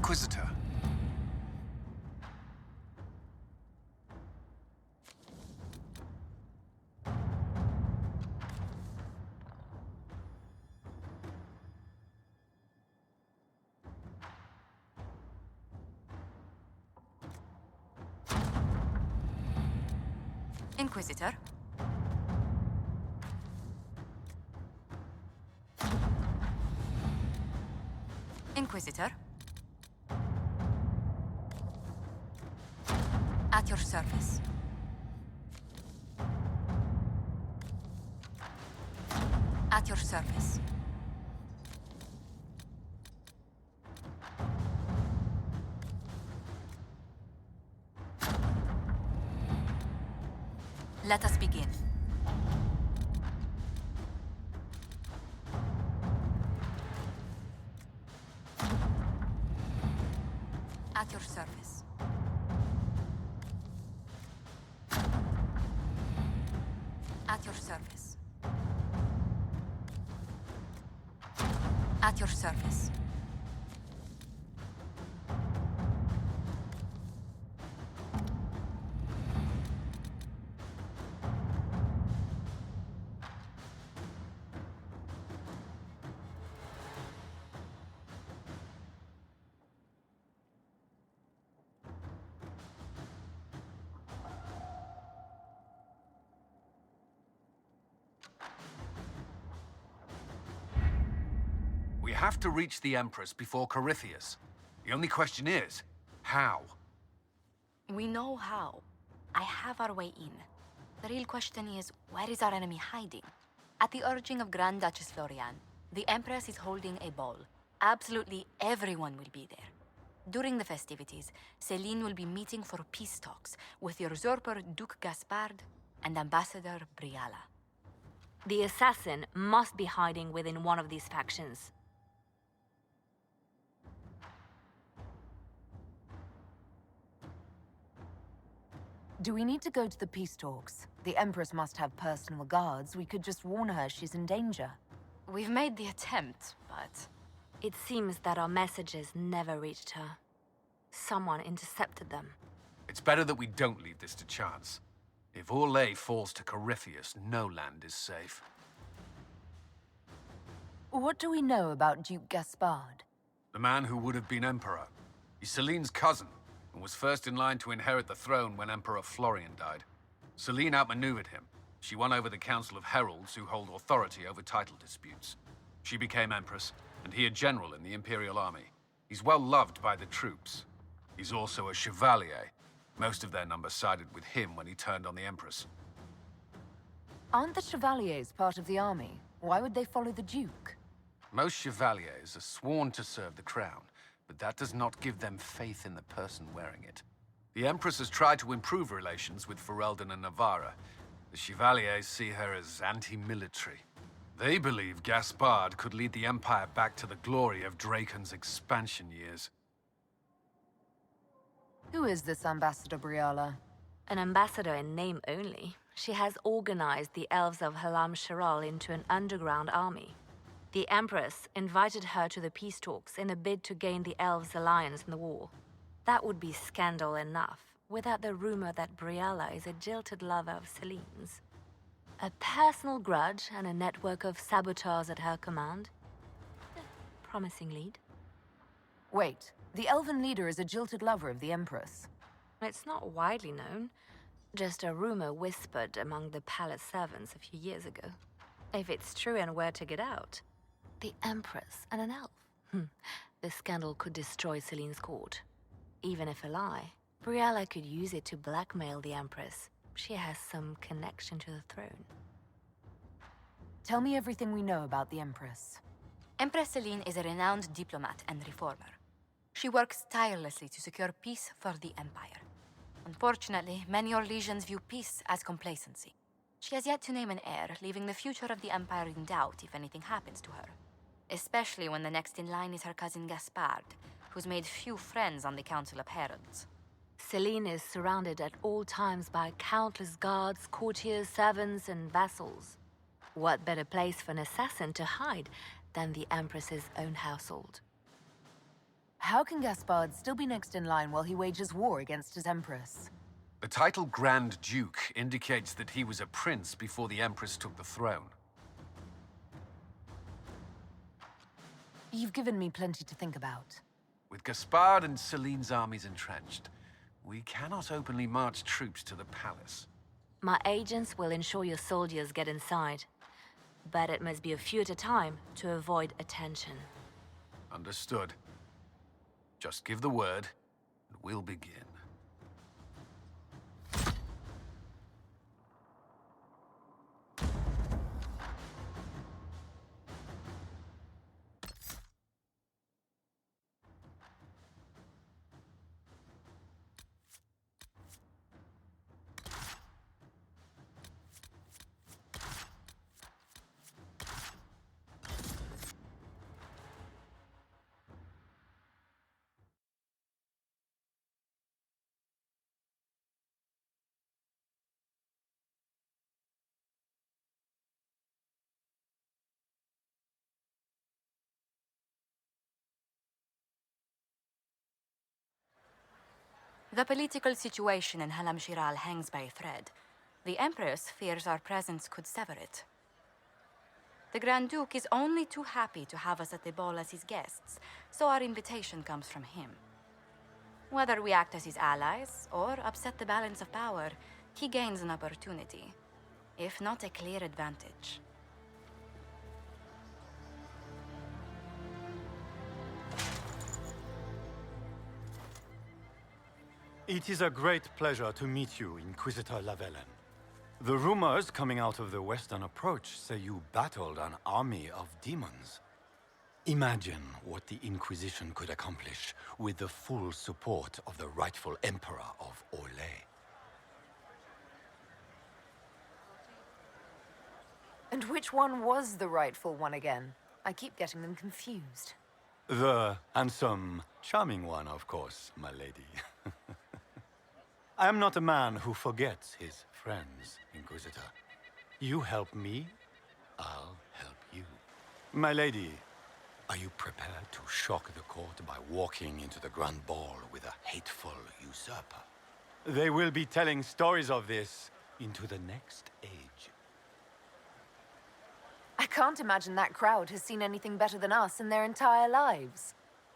Inquisitor. Inquisitor? Inquisitor? At your service. At your service. Let us begin. At your service. At your service. At your service. We have to reach the Empress before Corypheus. The only question is, how? We know how. I have our way in. The real question is, where is our enemy hiding? At the urging of Grand Duchess Florian, the Empress is holding a ball. Absolutely everyone will be there. During the festivities, Celine will be meeting for peace talks with the usurper Duke Gaspard and Ambassador Briala. The assassin must be hiding within one of these factions. Do we need to go to the peace talks? The Empress must have personal guards. We could just warn her she's in danger. We've made the attempt, but... It seems that our messages never reached her. Someone intercepted them. It's better that we don't leave this to chance. If Orlais falls to Corypheus, no land is safe. What do we know about Duke Gaspard? The man who would have been Emperor. He's Celine's cousin, and was first in line to inherit the throne when Emperor Florian died. Celine outmaneuvered him. She won over the Council of Heralds, who hold authority over title disputes. She became Empress, and he a general in the Imperial Army. He's well loved by the troops. He's also a Chevalier. Most of their number sided with him when he turned on the Empress. Aren't the Chevaliers part of the army? Why would they follow the Duke? Most Chevaliers are sworn to serve the crown, but that does not give them faith in the person wearing it. The Empress has tried to improve relations with Ferelden and Navarra. The Chevaliers see her as anti-military. They believe Gaspard could lead the Empire back to the glory of Draken's expansion years. Who is this Ambassador Briala? An ambassador in name only. She has organized the elves of Halam Sharal into an underground army. The Empress invited her to the peace talks in a bid to gain the elves' alliance in the war. That would be scandal enough, without the rumor that Briala is a jilted lover of Celine's. A personal grudge and a network of saboteurs at her command. Promising lead. Wait, the elven leader is a jilted lover of the Empress. It's not widely known. Just a rumor whispered among the palace servants a few years ago. If it's true and were to get out, the Empress and an elf. The scandal could destroy Celine's court. Even if a lie, Briala could use it to blackmail the Empress. She has some connection to the throne. Tell me everything we know about the Empress. Empress Celine is a renowned diplomat and reformer. She works tirelessly to secure peace for the Empire. Unfortunately, many Orlesians view peace as complacency. She has yet to name an heir, leaving the future of the Empire in doubt if anything happens to her. Especially when the next in line is her cousin Gaspard, who's made few friends on the Council of Heralds. Celine is surrounded at all times by countless guards, courtiers, servants, and vassals. What better place for an assassin to hide than the Empress's own household? How can Gaspard still be next in line while he wages war against his Empress? The title Grand Duke indicates that he was a prince before the Empress took the throne. You've given me plenty to think about. With Gaspard and Celine's armies entrenched, we cannot openly march troops to the palace. My agents will ensure your soldiers get inside. But it must be a few at a time to avoid attention. Understood. Just give the word, and we'll begin. The political situation in Halam Shiral hangs by a thread. The Empress fears our presence could sever it. The Grand Duke is only too happy to have us at the ball as his guests, so our invitation comes from him. Whether we act as his allies or upset the balance of power, he gains an opportunity, if not a clear advantage. It is a great pleasure to meet you, Inquisitor Lavellen. The rumors coming out of the Western Approach say you battled an army of demons. Imagine what the Inquisition could accomplish with the full support of the rightful Emperor of Orlais. And which one was the rightful one again? I keep getting them confused. The handsome, charming one, of course, my lady. I am not a man who forgets his friends, Inquisitor. You help me, I'll help you. My lady, are you prepared to shock the court by walking into the Grand Ball with a hateful usurper? They will be telling stories of this into the next age. I can't imagine that crowd has seen anything better than us in their entire lives.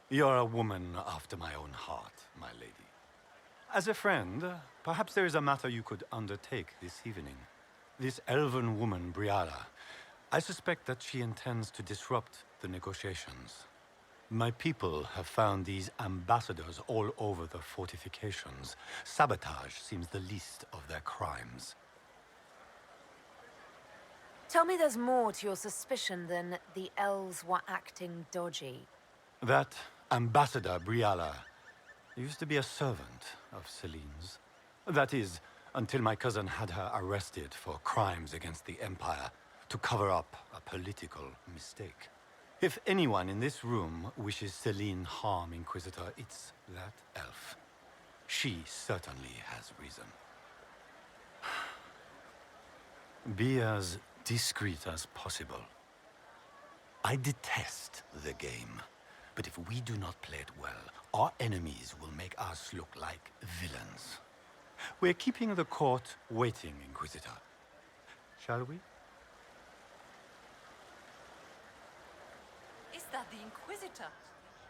You're a woman after my own heart, my lady. As a friend, perhaps there is a matter you could undertake this evening. This elven woman, Briala, I suspect that she intends to disrupt the negotiations. My people have found these ambassadors all over the fortifications. Sabotage seems the least of their crimes. Tell me there's more to your suspicion than the elves were acting dodgy. That ambassador, Briala, used to be a servant of Celine's. That is, until my cousin had her arrested for crimes against the Empire to cover up a political mistake. If anyone in this room wishes Celine harm, Inquisitor, it's that elf. She certainly has reason. Be as discreet as possible. I detest the game, but if we do not play it well, our enemies will make us look like villains. We're keeping the court waiting, Inquisitor. Shall we? Is that the Inquisitor?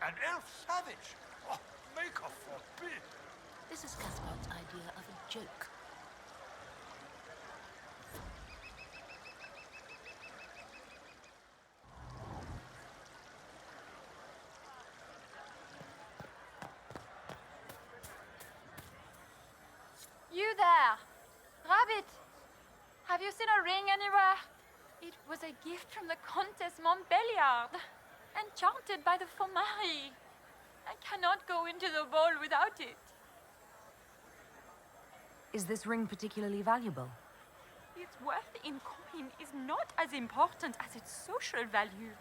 An elf savage? Oh, Maker forbid! This is Gaspard's idea of a joke. You there! Rabbit! Have you seen a ring anywhere? It was a gift from the Countess Montbelliard, enchanted by the Fomari. I cannot go into the ball without it. Is this ring particularly valuable? Its worth in coin is not as important as its social value.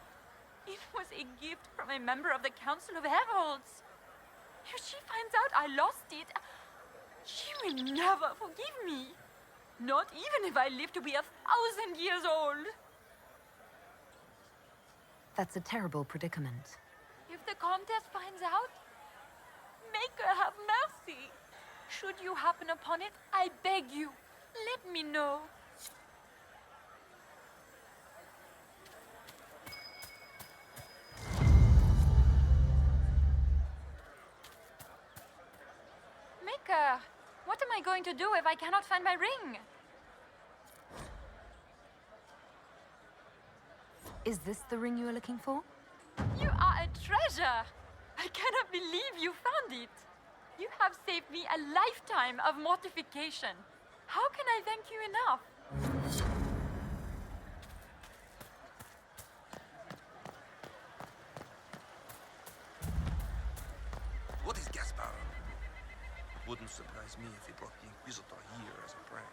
It was a gift from a member of the Council of Heralds. If she finds out I lost it, she will never forgive me. Not even if I live to be 1,000 years old. That's a terrible predicament. If the Comtesse finds out, Maker, have mercy. Should you happen upon it, I beg you, let me know. Maker, what am I going to do if I cannot find my ring? Is this the ring you were looking for? You are a treasure. I cannot believe you found it. You have saved me a lifetime of mortification. How can I thank you enough? What is Gaspar? Wouldn't surprise me if he brought the Inquisitor here as a prank.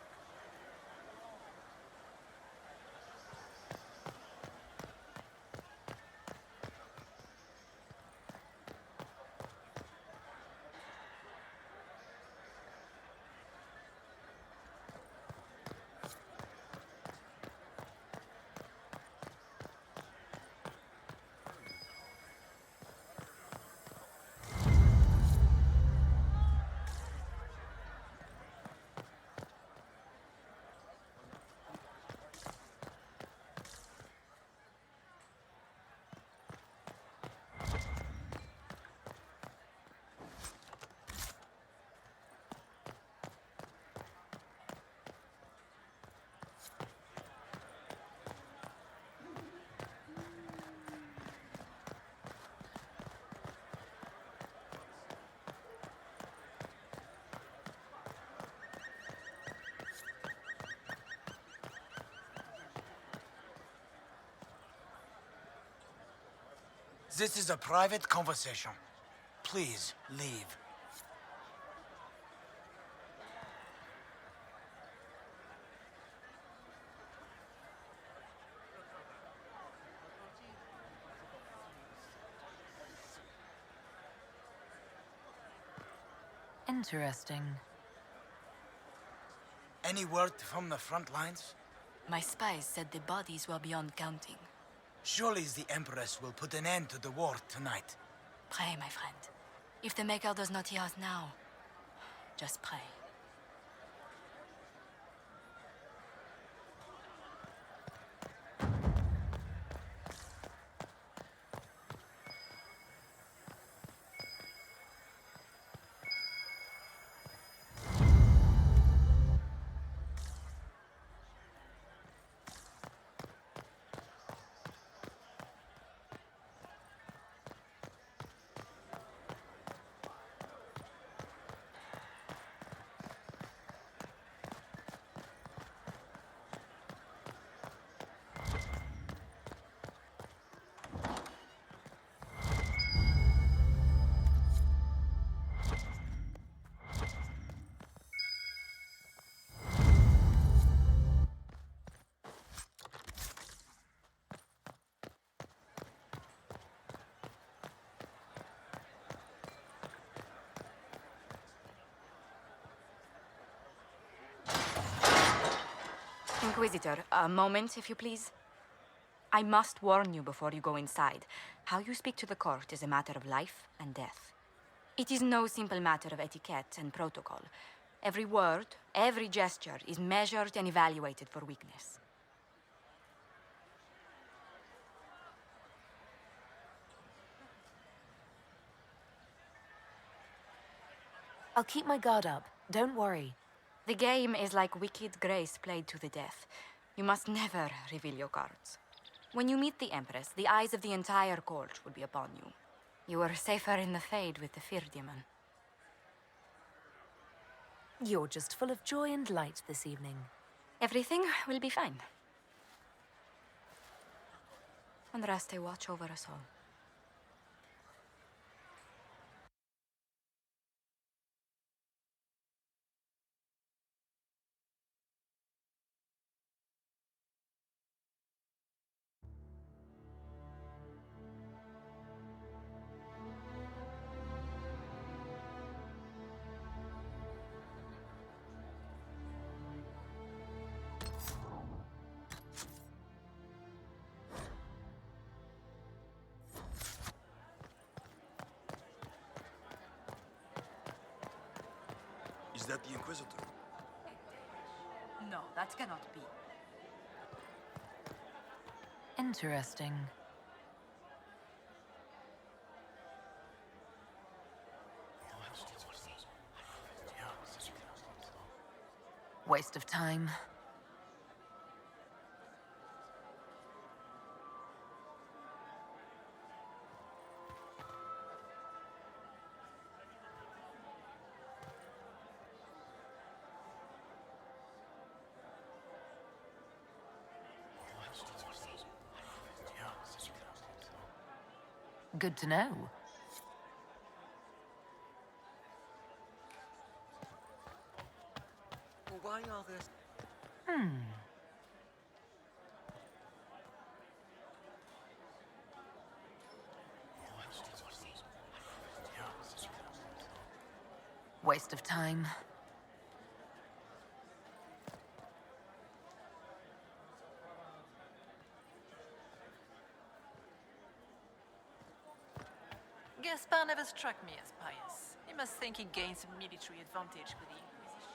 This is a private conversation. Please leave. Interesting. Any word from the front lines? My spies said the bodies were beyond counting. Surely the Empress will put an end to the war tonight. Pray, my friend. If the Maker does not hear us now, just pray. Inquisitor, a moment, if you please. I must warn you before you go inside. How you speak to the court is a matter of life and death. It is no simple matter of etiquette and protocol. Every word, every gesture is measured and evaluated for weakness. I'll keep my guard up. Don't worry. The game is like Wicked Grace played to the death. You must never reveal your cards. When you meet the Empress, the eyes of the entire court will be upon you. You are safer in the Fade with the Fear Demon. You're just full of joy and light this evening. Everything will be fine. Andraste, watch over us all. Is that the Inquisitor? No, that cannot be. Interesting. Waste of time. Good to know. Why are there... Waste of time. Gaspar never struck me as pious. He must think he gains some military advantage with the Inquisition.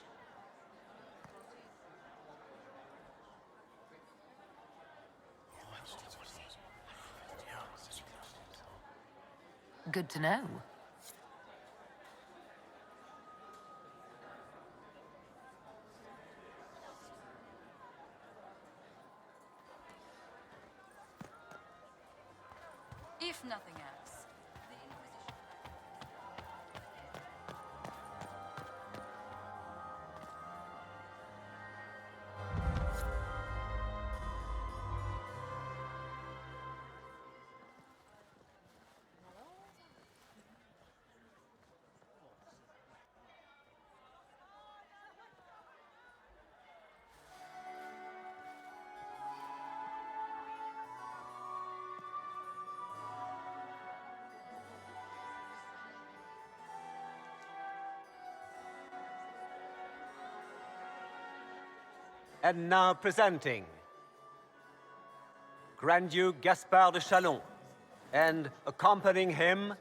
Good to know. If nothing else, the Inquisition... And now presenting Grand Duke Gaspard de Chalon, and accompanying him,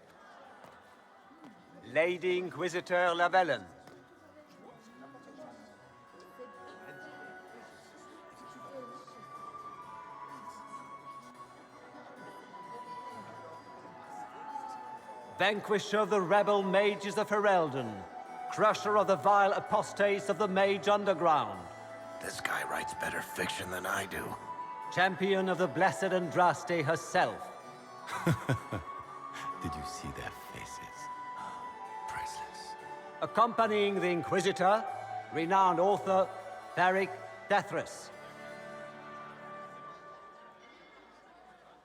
Lady Inquisitor Lavellen. Vanquisher of the rebel mages of Ferelden, crusher of the vile apostates of the Mage Underground. This guy writes better fiction than I do. Champion of the Blessed Andraste herself. Did you see their faces? Priceless. Accompanying the Inquisitor, renowned author Beric Dethras.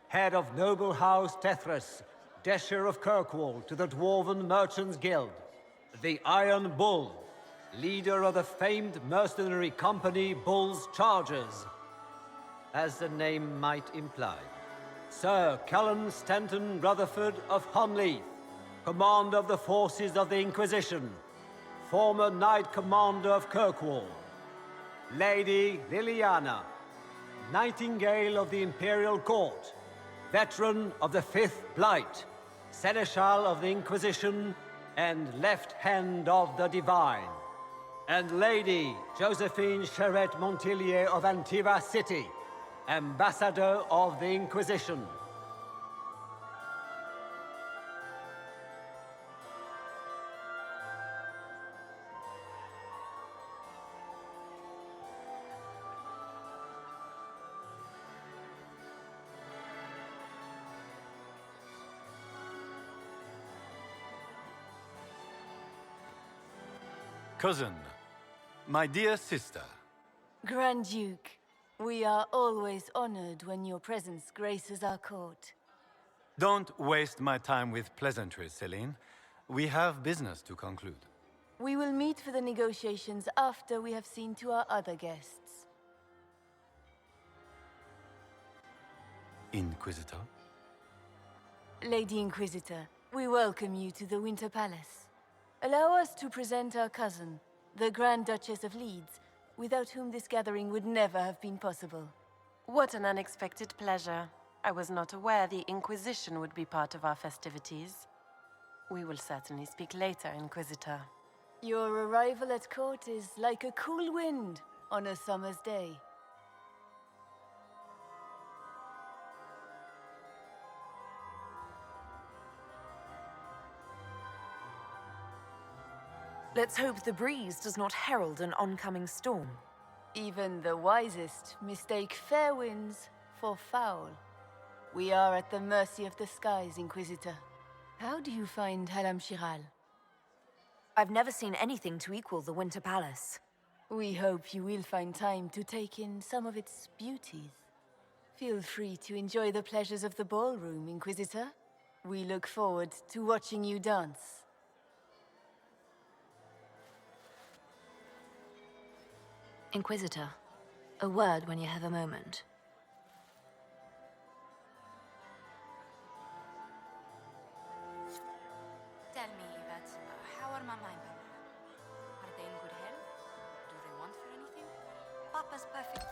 Head of noble house Dethras, Desher of Kirkwall to the Dwarven Merchants Guild. The Iron Bull, leader of the famed mercenary company Bull's Chargers. As the name might imply. Sir Cullen Stanton Rutherford of Hunleith, commander of the forces of the Inquisition, former Knight Commander of Kirkwall. Lady Liliana, Nightingale of the Imperial Court, veteran of the Fifth Blight, Seneschal of the Inquisition, and Left Hand of the Divine. And Lady Josephine Charette Montillier of Antiva City, Ambassador of the Inquisition. Cousin, my dear sister. Grand Duke, we are always honored when your presence graces our court. Don't waste my time with pleasantries, Celine. We have business to conclude. We will meet for the negotiations after we have seen to our other guests. Inquisitor? Lady Inquisitor, we welcome you to the Winter Palace. Allow us to present our cousin, the Grand Duchess of Leeds, without whom this gathering would never have been possible. What an unexpected pleasure. I was not aware the Inquisition would be part of our festivities. We will certainly speak later, Inquisitor. Your arrival at court is like a cool wind on a summer's day. Let's hope the breeze does not herald an oncoming storm. Even the wisest mistake fair winds for foul. We are at the mercy of the skies, Inquisitor. How do you find Halam Shiral? I've never seen anything to equal the Winter Palace. We hope you will find time to take in some of its beauties. Feel free to enjoy the pleasures of the ballroom, Inquisitor. We look forward to watching you dance. Inquisitor, a word when you have a moment. Tell me, Yvette, how are Mama and Papa? Are they in good health? Do they want for anything? Papa's perfect.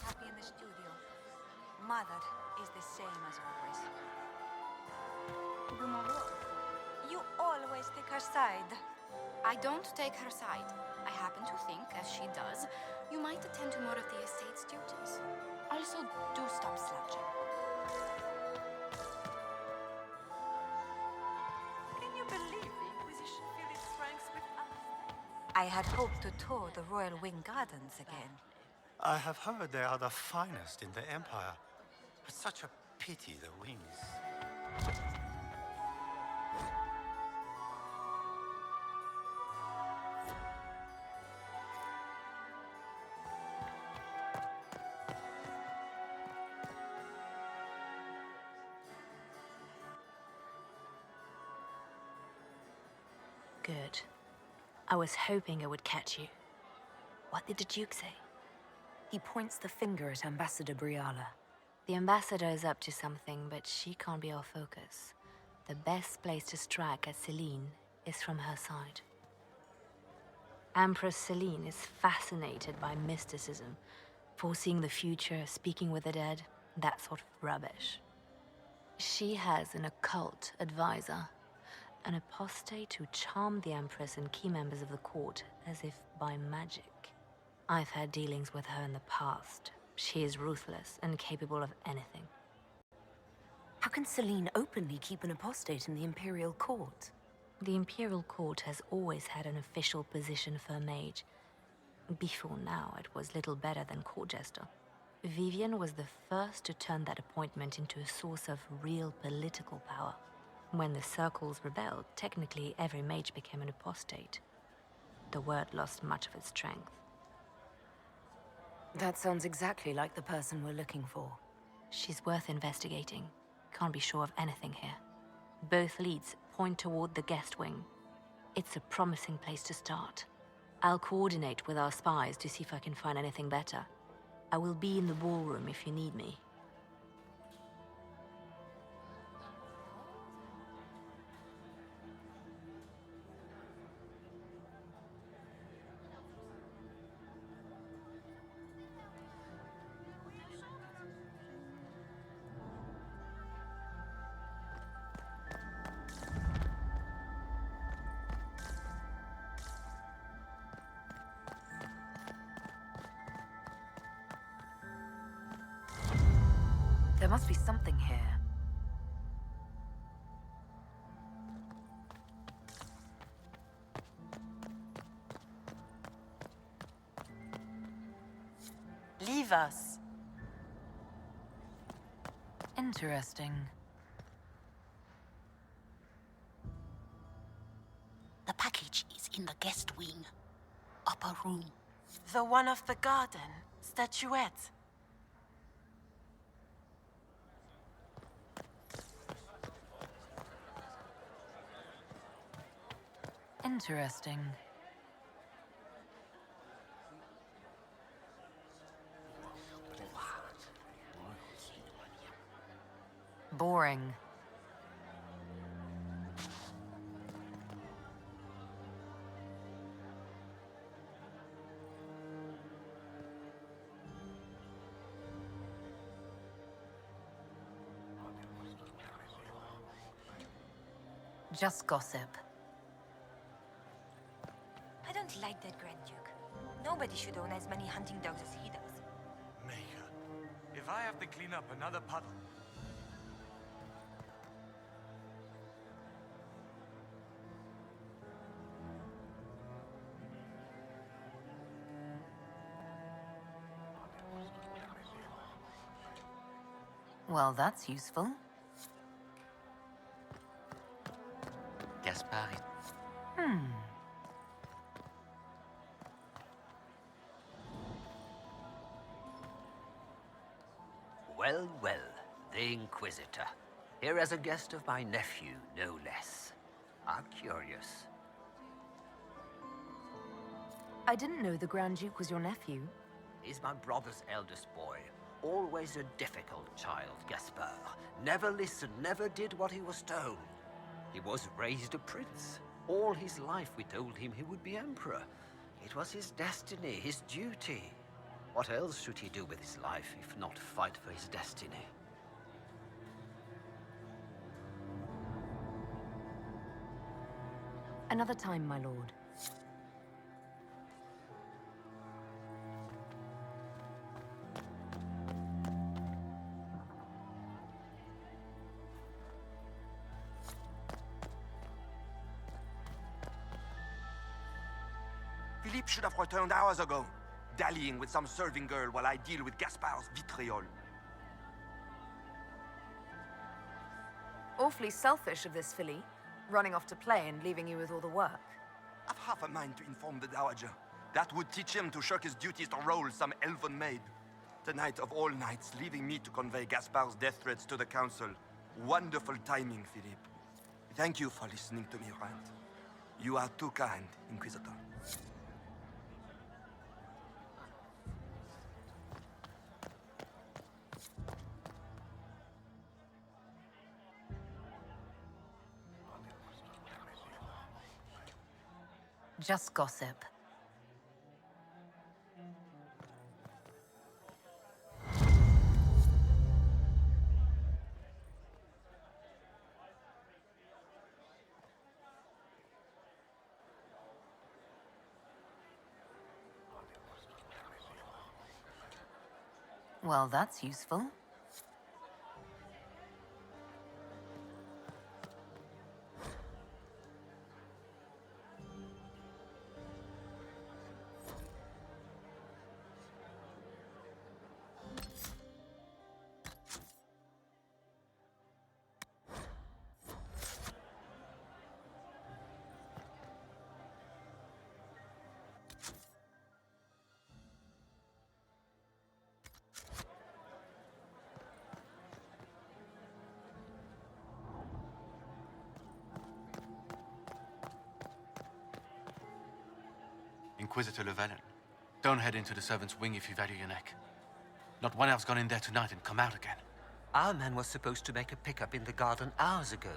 Happy in the studio. Mother is the same as always. You always take her side. I don't take her side. I happen to think, as she does, you might attend to more of the estate's duties. Also, do stop slouching. Can you believe the Inquisition filled its ranks with us? I had hoped to tour the Royal Wing Gardens again. I have heard they are the finest in the Empire. It's such a pity the wings. Good. I was hoping I would catch you. What did the Duke say? He points the finger at Ambassador Briala. The ambassador is up to something, but she can't be our focus. The best place to strike at Celine is from her side. Empress Celine is fascinated by mysticism, foreseeing the future, speaking with the dead, that sort of rubbish. She has an occult advisor, an apostate who charmed the Empress and key members of the court as if by magic. I've had dealings with her in the past. She is ruthless and capable of anything. How can Celine openly keep an apostate in the Imperial Court? The Imperial Court has always had an official position for a mage. Before now, it was little better than court jester. Vivian was the first to turn that appointment into a source of real political power. When the circles rebelled, technically every mage became an apostate. The word lost much of its strength. That sounds exactly like the person we're looking for. She's worth investigating. Can't be sure of anything here. Both leads point toward the guest wing. It's a promising place to start. I'll coordinate with our spies to see if I can find anything better. I will be in the ballroom if you need me. There must be something here. Leave us. Interesting. The package is in the guest wing. Upper room. The one of the garden. Statuette. Interesting. Boring. Just gossip. I don't like that Grand Duke. Nobody should own as many hunting dogs as he does. Maker, if I have to clean up another puddle... Well, that's useful. Gaspard. Well, well, the Inquisitor. Here as a guest of my nephew, no less. I'm curious. I didn't know the Grand Duke was your nephew. He's my brother's eldest boy. Always a difficult child, Gaspard. Never listened, never did what he was told. He was raised a prince. All his life we told him he would be emperor. It was his destiny, his duty. What else should he do with his life if not fight for his destiny? Another time, my lord. Philippe should have returned hours ago, dallying with some serving girl while I deal with Gaspard's vitriol. Awfully selfish of this filly, running off to play and leaving you with all the work. I've half a mind to inform the Dowager. That would teach him to shirk his duties to roll some elven maid. Tonight of all nights, leaving me to convey Gaspard's death threats to the Council. Wonderful timing, Philippe. Thank you for listening to me rant. You are too kind, Inquisitor. Just gossip. Well, that's useful. Inquisitor Llewellyn, don't head into the servants' wing if you value your neck. Not one elf's gone in there tonight and come out again. Our man was supposed to make a pickup in the garden hours ago.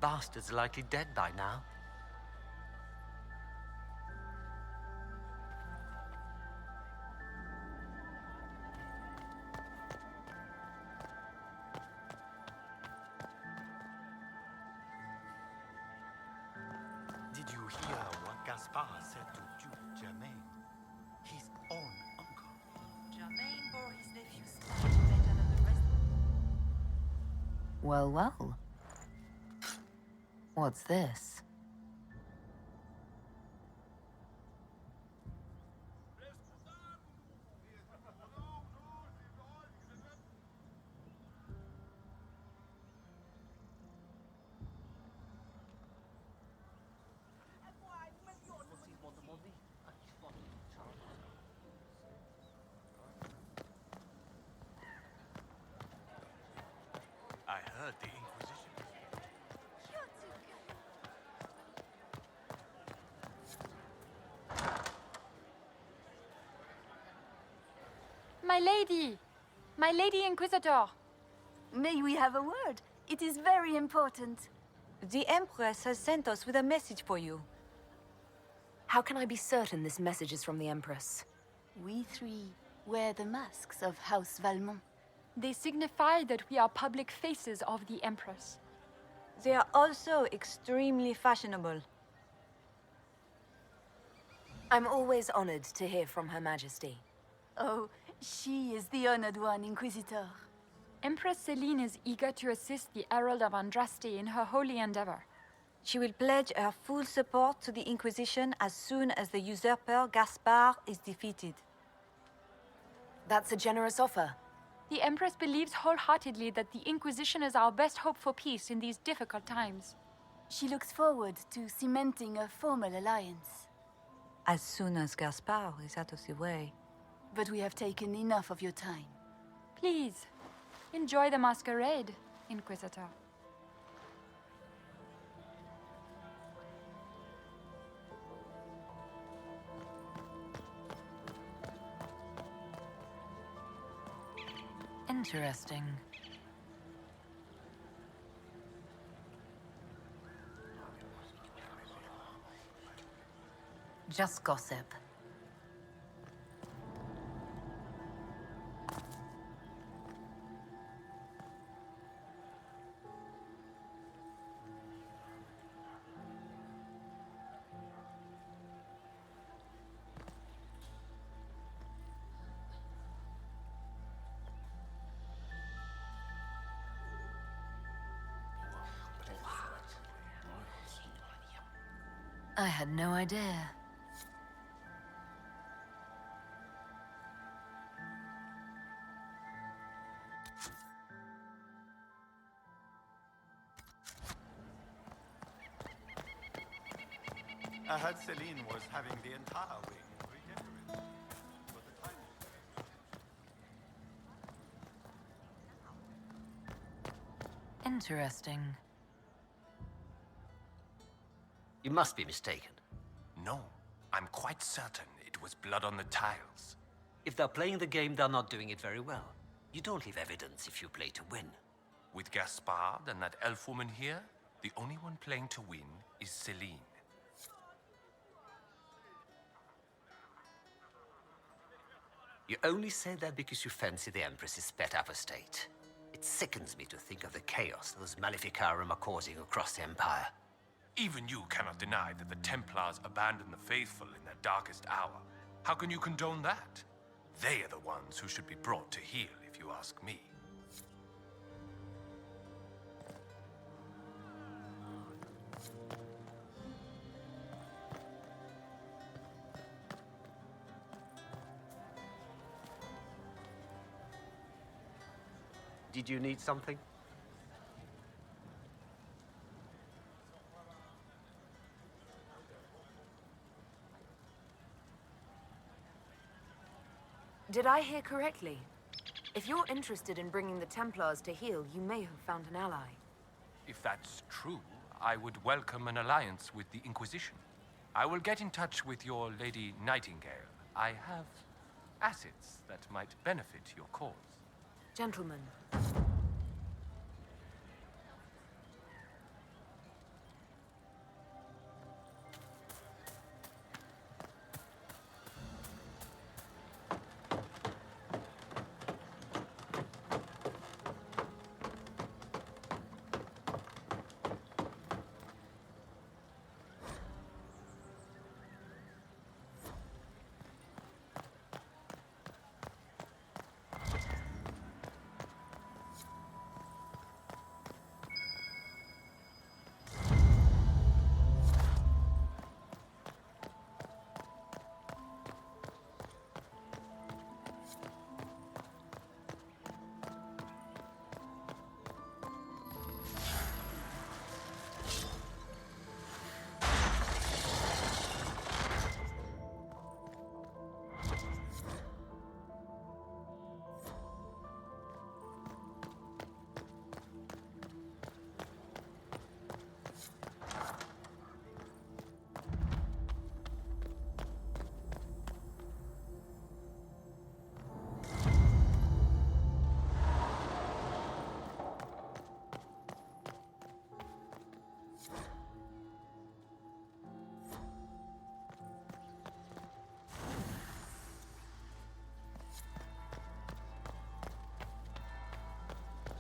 Bastard's likely dead by now. Did you hear what Gaspard said to Duke Germain? His own uncle. Germain bore his nephew's spine better than the rest. Well, well. What's this? I heard the Inquisition. My lady Inquisitor. May we have a word? It is very important. The Empress has sent us with a message for you. How can I be certain this message is from the Empress? We three wear the masks of House Valmont. They signify that we are public faces of the Empress. They are also extremely fashionable. I'm always honored to hear from Her Majesty. Oh, she is the honored one, Inquisitor. Empress Celine is eager to assist the Herald of Andraste in her holy endeavor. She will pledge her full support to the Inquisition as soon as the usurper Gaspard is defeated. That's a generous offer. The Empress believes wholeheartedly that the Inquisition is our best hope for peace in these difficult times. She looks forward to cementing a formal alliance. As soon as Gaspard is out of the way. But we have taken enough of your time. Please, enjoy the masquerade, Inquisitor. Interesting. Just gossip. I had no idea. I heard Celine was having the entire wing redecorated. But the time Interesting. You must be mistaken. No, I'm quite certain it was blood on the tiles. If they're playing the game, they're not doing it very well. You don't leave evidence if you play to win. With Gaspard and that elf woman here, the only one playing to win is Celine. You only say that because you fancy the Empress's pet apostate. It sickens me to think of the chaos those Maleficarum are causing across the Empire. Even you cannot deny that the Templars abandoned the faithful in their darkest hour. How can you condone that? They are the ones who should be brought to heel, if you ask me. Did you need something? Did I hear correctly? If you're interested in bringing the Templars to heel, you may have found an ally. If that's true, I would welcome an alliance with the Inquisition. I will get in touch with your Lady Nightingale. I have assets that might benefit your cause. Gentlemen.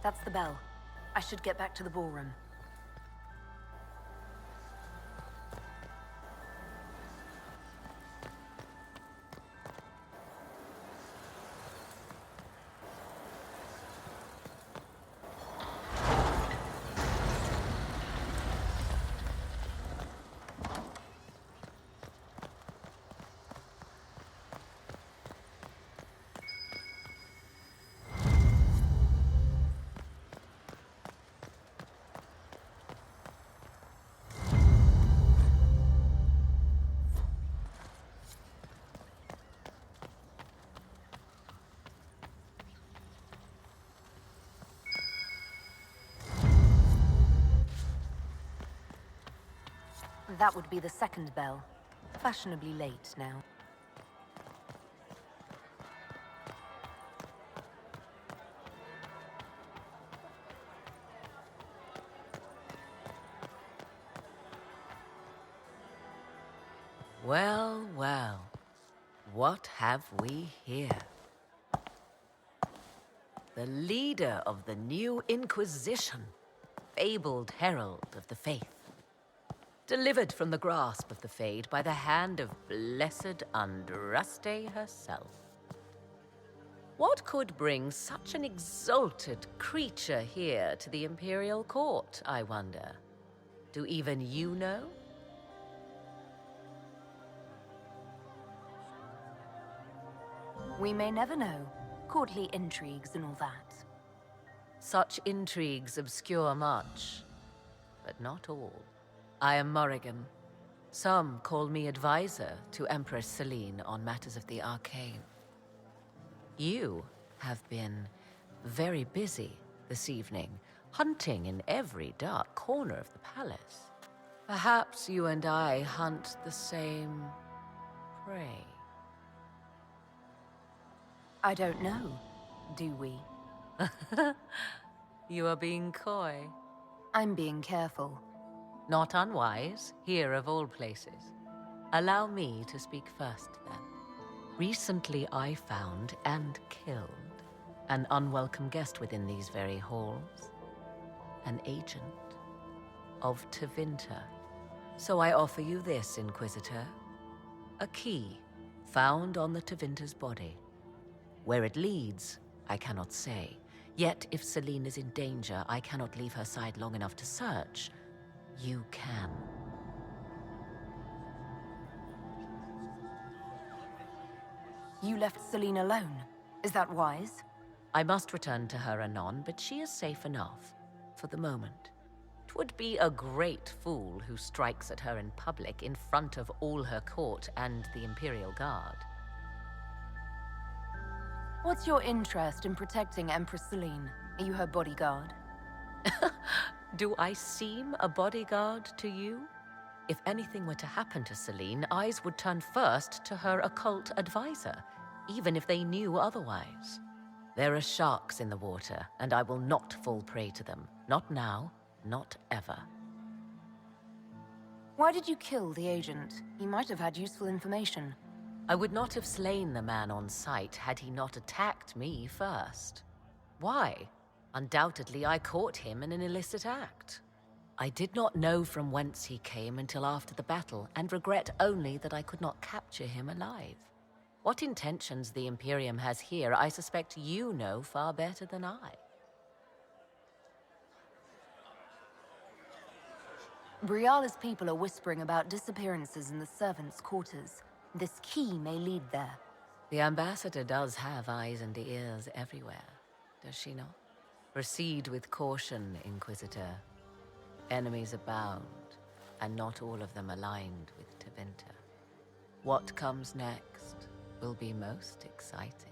That's the bell. I should get back to the ballroom. That would be the second bell. Fashionably late now. Well, well. What have we here? The leader of the new Inquisition, fabled herald of the faith. Delivered from the grasp of the Fade by the hand of blessed Andraste herself. What could bring such an exalted creature here to the Imperial Court, I wonder? Do even you know? We may never know. Courtly intrigues and all that. Such intrigues obscure much, but not all. I am Morrigan. Some call me advisor to Empress Celine on matters of the arcane. You have been very busy this evening, hunting in every dark corner of the palace. Perhaps you and I hunt the same prey. I don't know. Do we? You are being coy. I'm being careful. Not unwise, here of all places. Allow me to speak first, then. Recently I found and killed an unwelcome guest within these very halls. An agent of Tevinter. So I offer you this, Inquisitor. A key found on the Tevinter's body. Where it leads, I cannot say. Yet, if Celine is in danger, I cannot leave her side long enough to search. You can. You left Celine alone. Is that wise? I must return to her anon, but she is safe enough, for the moment. 'Twould be a great fool who strikes at her in public in front of all her court and the Imperial Guard. What's your interest in protecting Empress Celine? Are you her bodyguard? Do I seem a bodyguard to you? If anything were to happen to Celine, eyes would turn first to her occult advisor, even if they knew otherwise. There are sharks in the water, and I will not fall prey to them. Not now, not ever. Why did you kill the agent? He might have had useful information. I would not have slain the man on sight had he not attacked me first. Why? Undoubtedly, I caught him in an illicit act. I did not know from whence he came until after the battle, and regret only that I could not capture him alive. What intentions the Imperium has here, I suspect you know far better than I. Briala's people are whispering about disappearances in the servants' quarters. This key may lead there. The ambassador does have eyes and ears everywhere, does she not? Proceed with caution, Inquisitor. Enemies abound, and not all of them aligned with Tevinter. What comes next will be most exciting.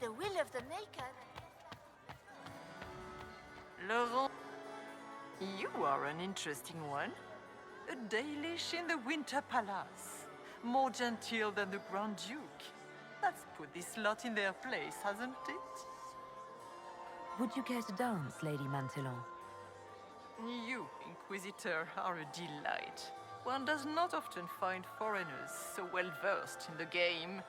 The will of the Maker. Laurent, you are an interesting one. A Dalish in the Winter Palace. More genteel than the Grand Duke. That's put this lot in their place, hasn't it? Would you care to dance, Lady Mantillon? You, Inquisitor, are a delight. One does not often find foreigners so well versed in the game.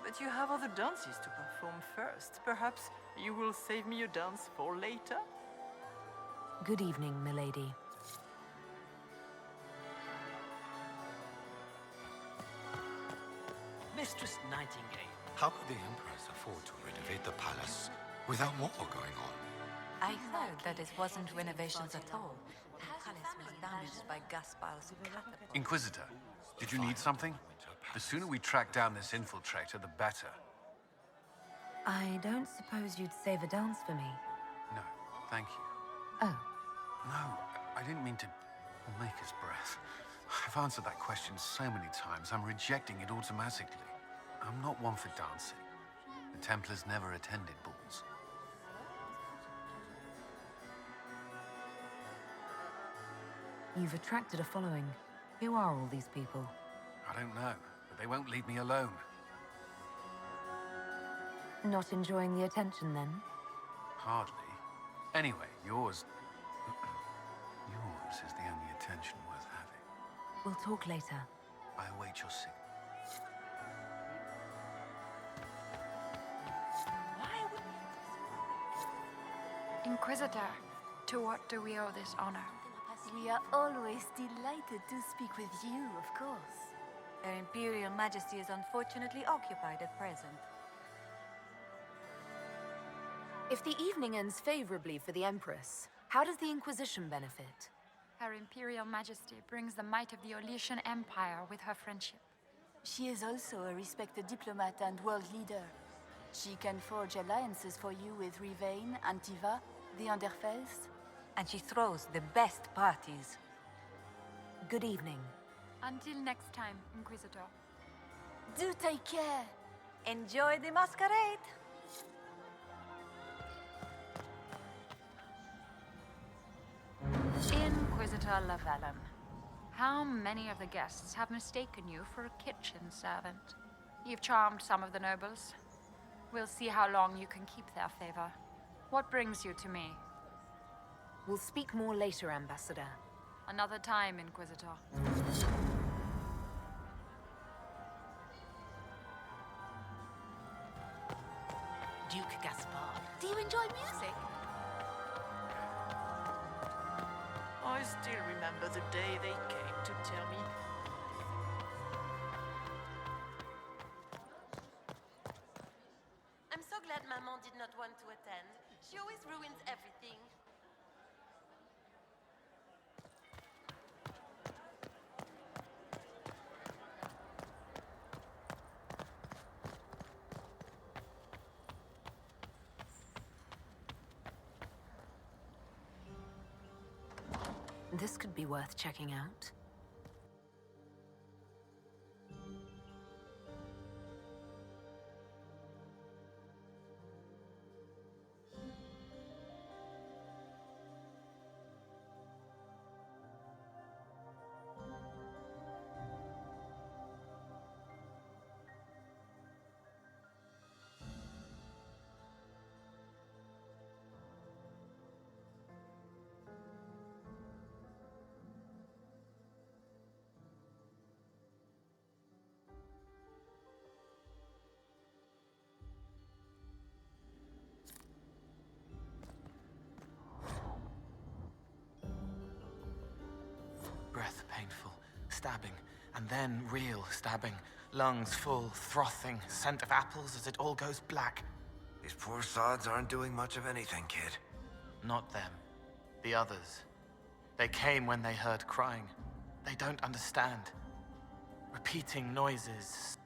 But you have other dances to perform first. Perhaps you will save me a dance for later? Good evening, milady. Mistress Nightingale. How could the Empress afford to renovate the palace Without war going on. I heard that it wasn't renovations at all. The palace was damaged by Gaspar's catapult. Inquisitor, did you need something? The sooner we track down this infiltrator, the better. I don't suppose you'd save a dance for me? No, thank you. Oh. No, I didn't mean to make us breath. I've answered that question so many times, I'm rejecting it automatically. I'm not one for dancing. The Templars never attended balls. You've attracted a following. Who are all these people? I don't know, but they won't leave me alone. Not enjoying the attention, then? Hardly. Anyway, yours is the only attention worth having. We'll talk later. I await your signal. Inquisitor, to what do we owe this honor? We are always delighted to speak with you, of course. Her Imperial Majesty is unfortunately occupied at present. If the evening ends favorably for the Empress, how does the Inquisition benefit? Her Imperial Majesty brings the might of the Olesian Empire with her friendship. She is also a respected diplomat and world leader. She can forge alliances for you with Rivain, Antiva, the Underfels. And she throws the best parties. Good evening. Until next time, Inquisitor. Do take care. Enjoy the masquerade. Inquisitor Lavellum, how many of the guests have mistaken you for a kitchen servant? You've charmed some of the nobles. We'll see how long you can keep their favor. What brings you to me? We'll speak more later, Ambassador. Another time, Inquisitor. Duke Gaspard, do you enjoy music? I still remember the day they came to tell me. I'm so glad Maman did not want to attend. She always ruins everything. This could be worth checking out. Breath painful, stabbing, and then real stabbing. Lungs full, frothing, scent of apples as it all goes black. These poor sods aren't doing much of anything, kid. Not them. The others. They came when they heard crying. They don't understand. Repeating noises.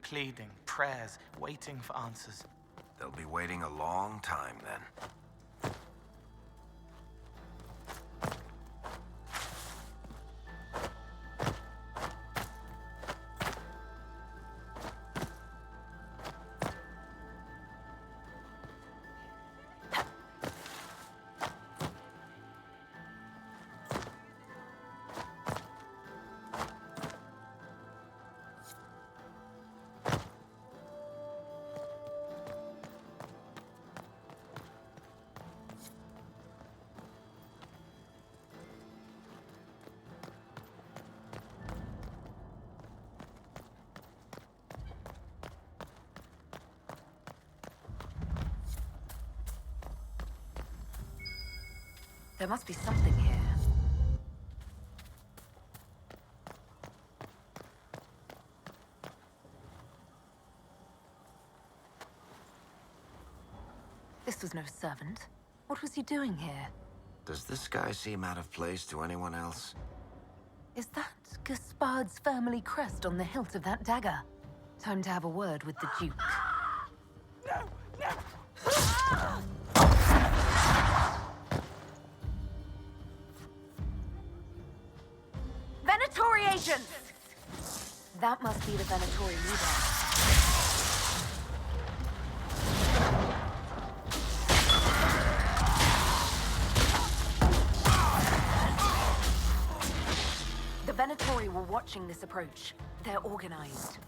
pleading, prayers, waiting for answers. They'll be waiting a long time then. There must be something here. This was no servant. What was he doing here? Does this guy seem out of place to anyone else? Is that Gaspard's family crest on the hilt of that dagger? Time to have a word with the Duke. Venatori agents! That must be the Venatori leader. The Venatori were watching this approach. They're organized.